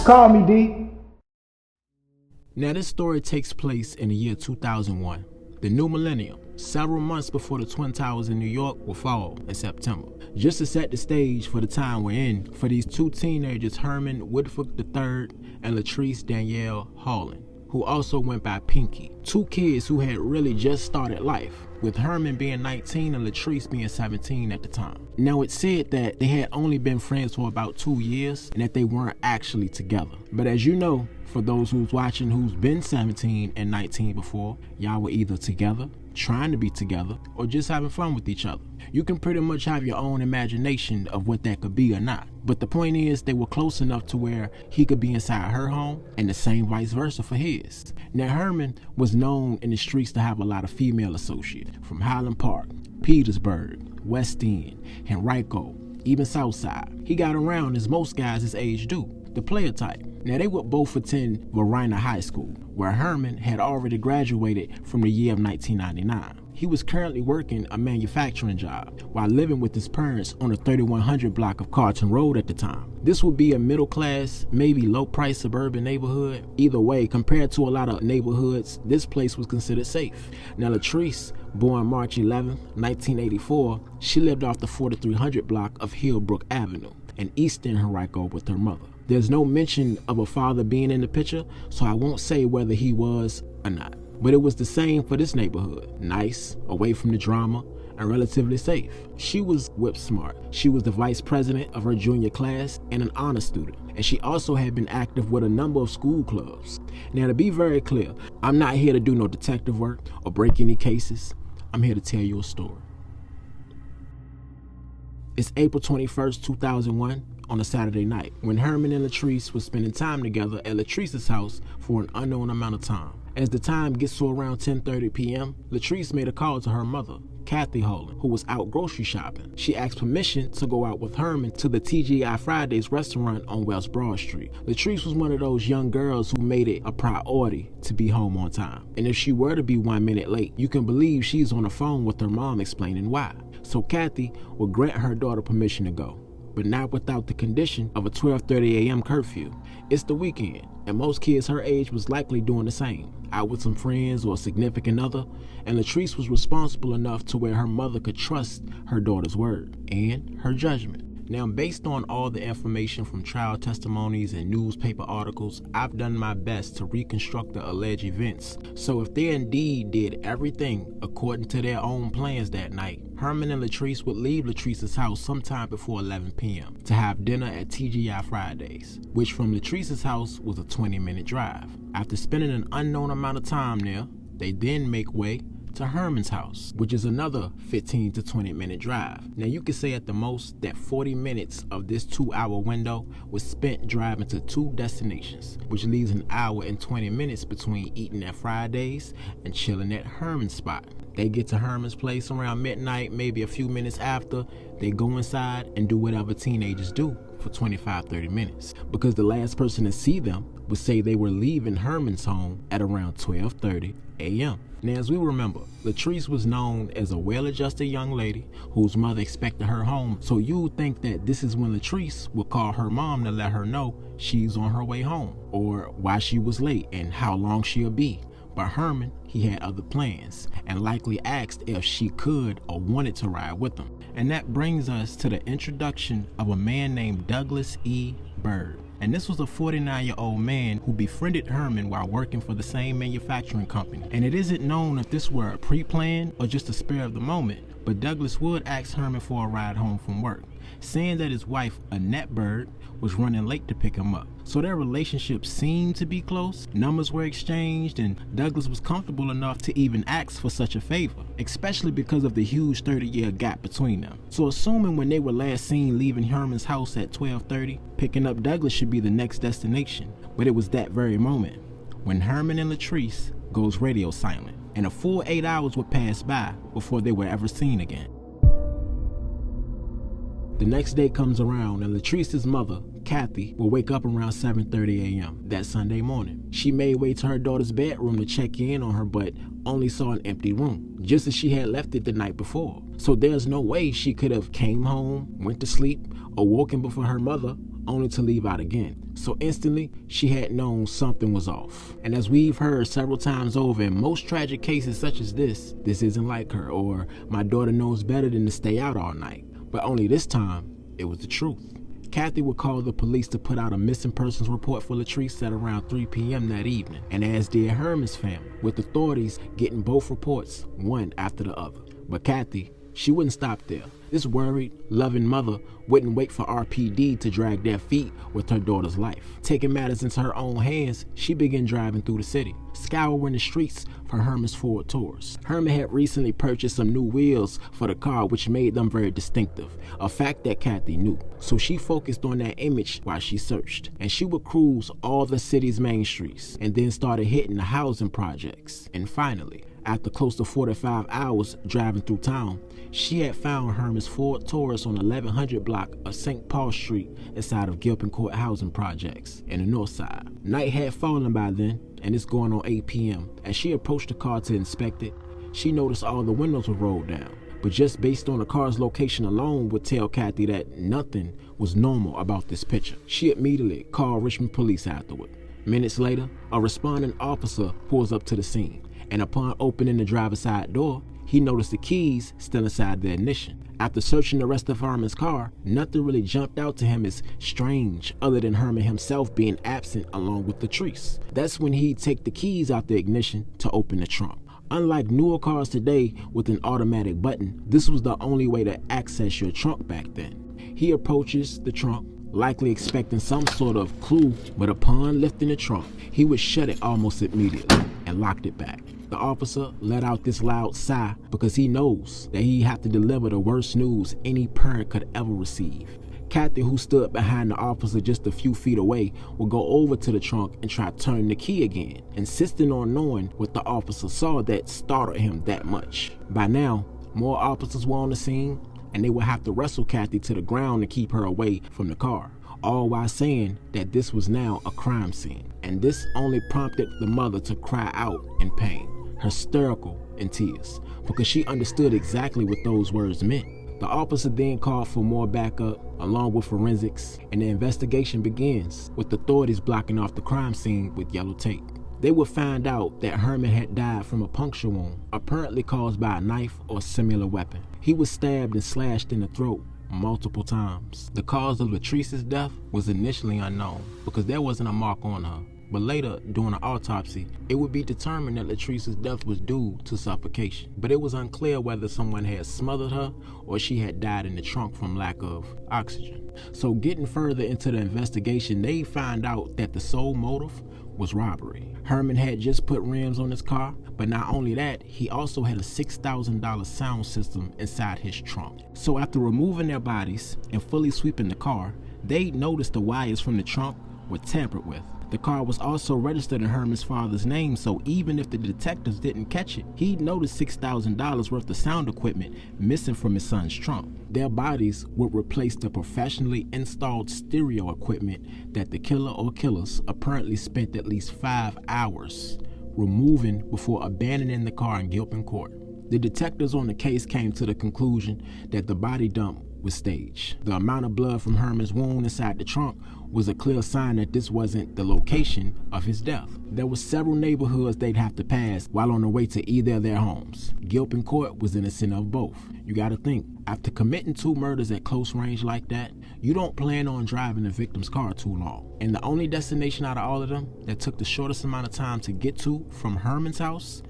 call me, D. Now this story takes place in the year 2001, the new millennium, several months before the Twin Towers in New York will fall in September. Just to set the stage for the time we're in, for these two teenagers, Herman Woolfolk III and Latrice Hulin, who also went by Pinky. Two kids who had really just started life, with Herman being 19 and Latrice being 17 at the time. Now it's said that they had only been friends for about 2 years and that they weren't actually together. But as you know, for those who's watching who's been 17 and 19 before, y'all were either together, trying to be together, or just having fun with each other. You can pretty much have your own imagination of what that could be or not. But the point is, they were close enough to where he could be inside her home and the same vice versa for his. Now Herman was known in the streets to have a lot of female associates from Highland Park, Petersburg, West End, Henrico, even Southside. He got around as most guys his age do, the player type. Now they would both attend Varina High School, where Herman had already graduated from the year of 1999. He was currently working a manufacturing job while living with his parents on the 3100 block of Carlton Road at the time. This would be a middle class, maybe low price suburban neighborhood. Either way, compared to a lot of neighborhoods, this place was considered safe. Now Latrice, born March 11, 1984, she lived off the 4300 block of Hillbrook Avenue in Eastern Henrico with her mother. There's no mention of a father being in the picture, so I won't say whether he was or not. But it was the same for this neighborhood. Nice, away from the drama, and relatively safe. She was whip smart. She was the vice president of her junior class and an honor student. And she also had been active with a number of school clubs. Now to be very clear, I'm not here to do no detective work or break any cases. I'm here to tell you a story. It's April 21st, 2001. On a Saturday night, when Herman and Latrice were spending time together at Latrice's house for an unknown amount of time. As the time gets to around 10:30 p.m., Latrice made a call to her mother, Kathy Hulin, who was out grocery shopping. She asked permission to go out with Herman to the TGI Fridays restaurant on West Broad Street. Latrice was one of those young girls who made it a priority to be home on time. And if she were to be 1 minute late, you can believe she's on the phone with her mom explaining why. So Kathy would grant her daughter permission to go, but not without the condition of a 12:30 a.m. curfew. It's the weekend, and most kids her age was likely doing the same, out with some friends or a significant other, and Latrice was responsible enough to where her mother could trust her daughter's word and her judgment. Now, based on all the information from trial testimonies and newspaper articles, I've done my best to reconstruct the alleged events. So if they indeed did everything according to their own plans that night, Herman and Latrice would leave Latrice's house sometime before 11 p.m. to have dinner at TGI Fridays, which from Latrice's house was a 20-minute drive. After spending an unknown amount of time there, they then make way to Herman's house, which is another 15 to 20-minute drive. Now you could say at the most that 40 minutes of this 2-hour window was spent driving to two destinations, which leaves an hour and 20 minutes between eating at Fridays and chilling at Herman's spot. They get to Herman's place around midnight, maybe a few minutes after. They go inside and do whatever teenagers do for 25-30 minutes, because the last person to see them would say they were leaving Herman's home at around 12:30 a.m. Now, as we remember, Latrice was known as a well-adjusted young lady whose mother expected her home, so you would think that this is when Latrice would call her mom to let her know she's on her way home, or why she was late and how long she'll be. But Herman, he had other plans and likely asked if she could or wanted to ride with him. And that brings us to the introduction of a man named Douglas E. Bird. And this was a 49-year-old man who befriended Herman while working for the same manufacturing company. And it isn't known if this were a pre-planned or just a spur of the moment, but Douglas would ask Herman for a ride home from work, saying that his wife, Annette Bird, was running late to pick him up. So their relationship seemed to be close, numbers were exchanged, and Douglas was comfortable enough to even ask for such a favor, especially because of the huge 30-year gap between them. So assuming when they were last seen leaving Herman's house at 12:30, picking up Douglas should be the next destination. But it was that very moment when Herman and Latrice goes radio silent, and a full 8 hours would pass by before they were ever seen again. The next day comes around and Latrice's mother, Kathy would wake up around 7:30 a.m. that Sunday morning. She made way to her daughter's bedroom to check in on her, but only saw an empty room, just as she had left it the night before. So there's no way she could have came home, went to sleep, or woken before her mother, only to leave out again. So instantly, she had known something was off. And as we've heard several times over in most tragic cases such as this isn't like her, or my daughter knows better than to stay out all night. But only this time, it was the truth. Kathy would call the police to put out a missing persons report for Latrice at around 3 p.m. that evening, and as did Herman's family, with authorities getting both reports one after the other. But Kathy, she wouldn't stop there. This worried, loving mother wouldn't wait for RPD to drag their feet with her daughter's life. Taking matters into her own hands, she began driving through the city, scouring the streets for Herman's Ford Taurus. Herman had recently purchased some new wheels for the car, which made them very distinctive, a fact that Kathy knew. So she focused on that image while she searched, and she would cruise all the city's main streets, and then started hitting the housing projects. And finally, after close to 45 hours driving through town, she had found Herman's Ford Taurus on 1100 block of St. Paul Street inside of Gilpin Court housing projects in the north side. Night had fallen by then, and it's going on 8 p.m. As she approached the car to inspect it, she noticed all the windows were rolled down. But just based on the car's location alone would tell Kathy that nothing was normal about this picture. She immediately called Richmond police afterward. Minutes later, a responding officer pulls up to the scene, and upon opening the driver's side door, he noticed the keys still inside the ignition. After searching the rest of Herman's car, nothing really jumped out to him as strange other than Herman himself being absent along with Latrice. That's when he'd take the keys out the ignition to open the trunk. Unlike newer cars today with an automatic button, this was the only way to access your trunk back then. He approaches the trunk, likely expecting some sort of clue, but upon lifting the trunk, he would shut it almost immediately and locked it back. The officer let out this loud sigh because he knows that he had to deliver the worst news any parent could ever receive. Kathy, who stood behind the officer just a few feet away, would go over to the trunk and try turning the key again, insisting on knowing what the officer saw that startled him that much. By now, more officers were on the scene, and they would have to wrestle Kathy to the ground to keep her away from the car, all while saying that this was now a crime scene. And this only prompted the mother to cry out in pain, hysterical in tears, because she understood exactly what those words meant. The officer then called for more backup along with forensics, and the investigation begins with authorities blocking off the crime scene with yellow tape. They would find out that Herman had died from a puncture wound, apparently caused by a knife or similar weapon. He was stabbed and slashed in the throat multiple times. The cause of Latrice's death was initially unknown because there wasn't a mark on her. But later, during an autopsy, it would be determined that Latrice's death was due to suffocation. But it was unclear whether someone had smothered her or she had died in the trunk from lack of oxygen. So getting further into the investigation, they found out that the sole motive was robbery. Herman had just put rims on his car, but not only that, he also had a $6,000 sound system inside his trunk. So after removing their bodies and fully sweeping the car, they noticed the wires from the trunk were tampered with. The car was also registered in Herman's father's name, so even if the detectives didn't catch it, he'd noticed $6,000 worth of sound equipment missing from his son's trunk. Their bodies would replace the professionally installed stereo equipment that the killer or killers apparently spent at least 5 hours removing before abandoning the car in Gilpin Court. The detectives on the case came to the conclusion that the body dump was staged. The amount of blood from Herman's wound inside the trunk was a clear sign that this wasn't the location of his death. There were several neighborhoods they'd have to pass while on the way to either of their homes. Gilpin Court was innocent of both. You gotta think, after committing 2 murders at close range like that, you don't plan on driving the victim's car too long. And the only destination out of all of them that took the shortest amount of time to get to from Herman's house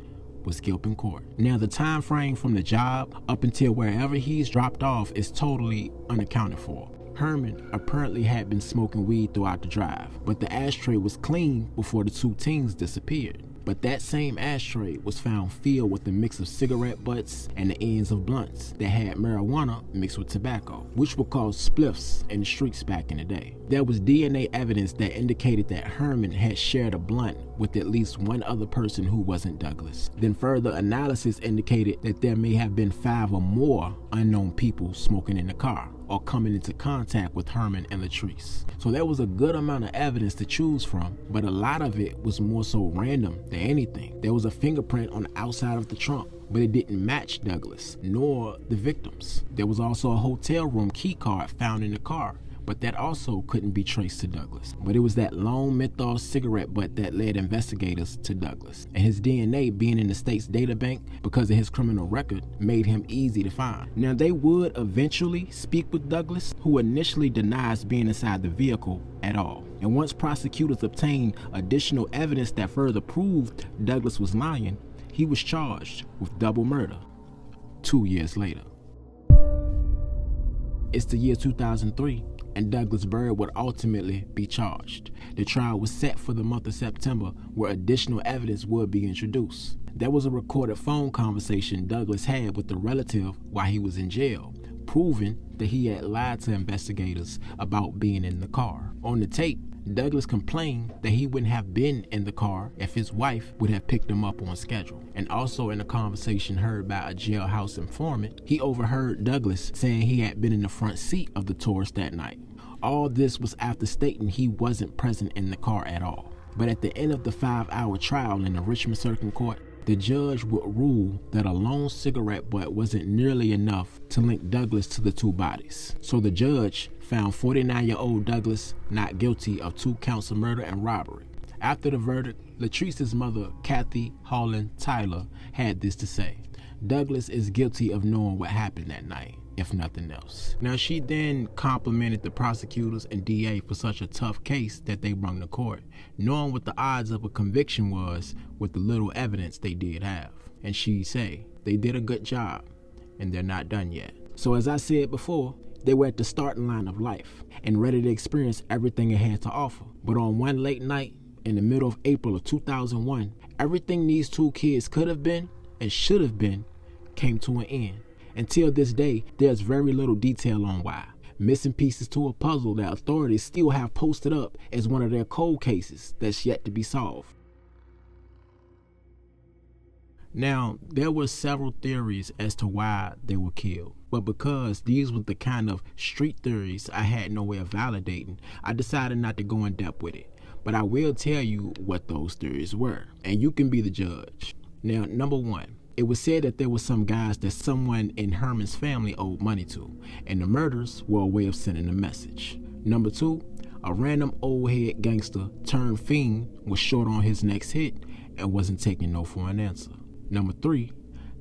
was Gilpin Court. Now, the time frame from the job up until wherever he's dropped off is totally unaccounted for. Herman apparently had been smoking weed throughout the drive, but the ashtray was clean before the 2 teens disappeared. But that same ashtray was found filled with a mix of cigarette butts and the ends of blunts that had marijuana mixed with tobacco, which were called spliffs in the streets back in the day. There was DNA evidence that indicated that Herman had shared a blunt with at least one other person who wasn't Douglas. Then further analysis indicated that there may have been 5 or more unknown people smoking in the car. or coming into contact with Herman and Latrice. So there was a good amount of evidence to choose from, but a lot of it was more so random than anything. There was a fingerprint on the outside of the trunk, but it didn't match Douglas nor the victims. There was also a hotel room key card found in the car, but that also couldn't be traced to Douglas. But it was that lone menthol cigarette butt that led investigators to Douglas. And his DNA being in the state's data bank because of his criminal record made him easy to find. Now they would eventually speak with Douglas, who initially denies being inside the vehicle at all. And once prosecutors obtained additional evidence that further proved Douglas was lying, he was charged with double murder 2 years later. It's the year 2003, and Douglas Byrd would ultimately be charged. The trial was set for the month of September, where additional evidence would be introduced. There was a recorded phone conversation Douglas had with a relative while he was in jail, proving that he had lied to investigators about being in the car. On the tape, Douglas complained that he wouldn't have been in the car if his wife would have picked him up on schedule. And also in a conversation heard by a jailhouse informant, he overheard Douglas saying he had been in the front seat of the Taurus that night. All this was after stating he wasn't present in the car at all. But at the end of the 5-hour trial in the Richmond Circuit Court, the judge would rule that a lone cigarette butt wasn't nearly enough to link Douglas to the two bodies. So the judge found 49-year-old Douglas not guilty of 2 counts of murder and robbery. After the verdict, Latrice's mother, Kathy Hulin Tyler, had this to say: Douglas is guilty of knowing what happened that night, if nothing else. Now, she then complimented the prosecutors and DA for such a tough case that they brought to court, knowing what the odds of a conviction was with the little evidence they did have. And she say, they did a good job, and they're not done yet. So as I said before, they were at the starting line of life and ready to experience everything it had to offer. But on one late night in the middle of April of 2001, everything these 2 kids could have been and should have been came to an end. Until this day, there's very little detail on why. Missing pieces to a puzzle that authorities still have posted up as one of their cold cases that's yet to be solved. Now, there were several theories as to why they were killed, but because these were the kind of street theories I had no way of validating, I decided not to go in depth with it. But I will tell you what those theories were, and you can be the judge. Now, number 1. It was said that there were some guys that someone in Herman's family owed money to, and the murders were a way of sending a message. Number 2, a random old head gangster turned fiend was short on his next hit and wasn't taking no for an answer. Number 3,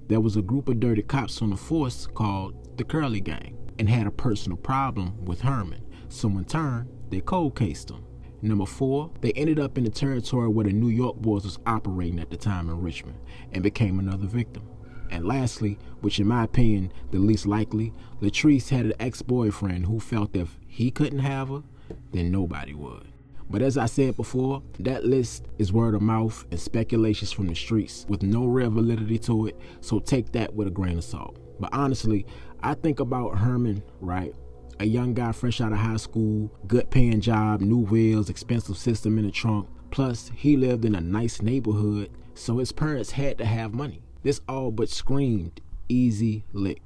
there was a group of dirty cops on the force called the Curly Gang and had a personal problem with Herman, so in turn, they cold cased him. Number 4, they ended up in the territory where the New York boys was operating at the time in Richmond and became another victim. And lastly, which in my opinion, the least likely, Latrice had an ex-boyfriend who felt if he couldn't have her, then nobody would. But as I said before, that list is word of mouth and speculations from the streets with no real validity to it, so take that with a grain of salt. But honestly, I think about Herman, right? A young guy fresh out of high school, good paying job, new wheels, expensive system in the trunk. Plus, he lived in a nice neighborhood, so his parents had to have money. This all but screamed easy lick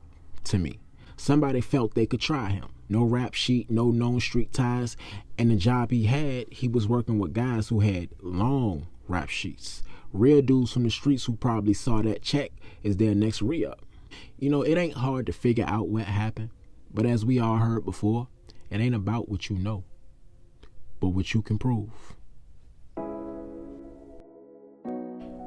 to me. Somebody felt they could try him. No rap sheet, no known street ties, and the job he had, he was working with guys who had long rap sheets. Real dudes from the streets who probably saw that check as their next re-up. You know, it ain't hard to figure out what happened, but as we all heard before, it ain't about what you know, but what you can prove.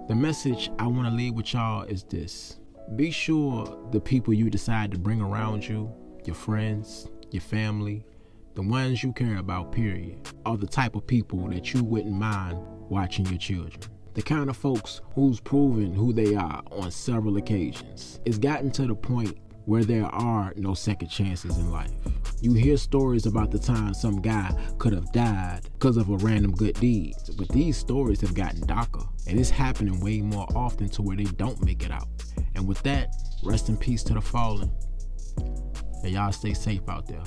The message I want to leave with y'all is this. Be sure the people you decide to bring around you, your friends, your family, the ones you care about, period, are the type of people that you wouldn't mind watching your children. The kind of folks who's proven who they are on several occasions. It's gotten to the point where there are no second chances in life. You hear stories about the time some guy could have died because of a random good deed, but these stories have gotten darker, and it's happening way more often to where they don't make it out. And with that, rest in peace to the fallen, and y'all stay safe out there.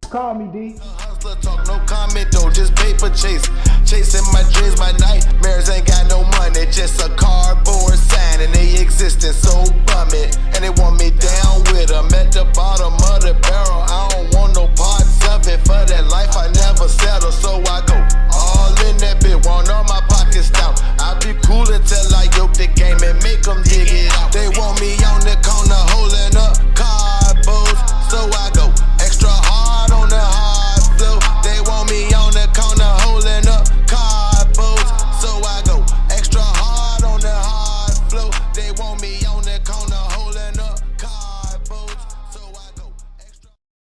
Call me, D. Hustler talk, no comment though, just paper chase. Chasing my dreams, my nightmares ain't got no money. Just a cardboard sign and they existing so bummy. And they want me down with them at the bottom of the barrel. I don't want no parts of it. For that life I never settle, so I go all in that bit. Want all my pockets down. I be cool until I yoke the game and make them dig it out. They want me on the corner holding up cardboards, so I go extra hard on the hard flow. They want me on the corner holding up cardboards, so I go extra hard on the hard flow. They want me on the corner.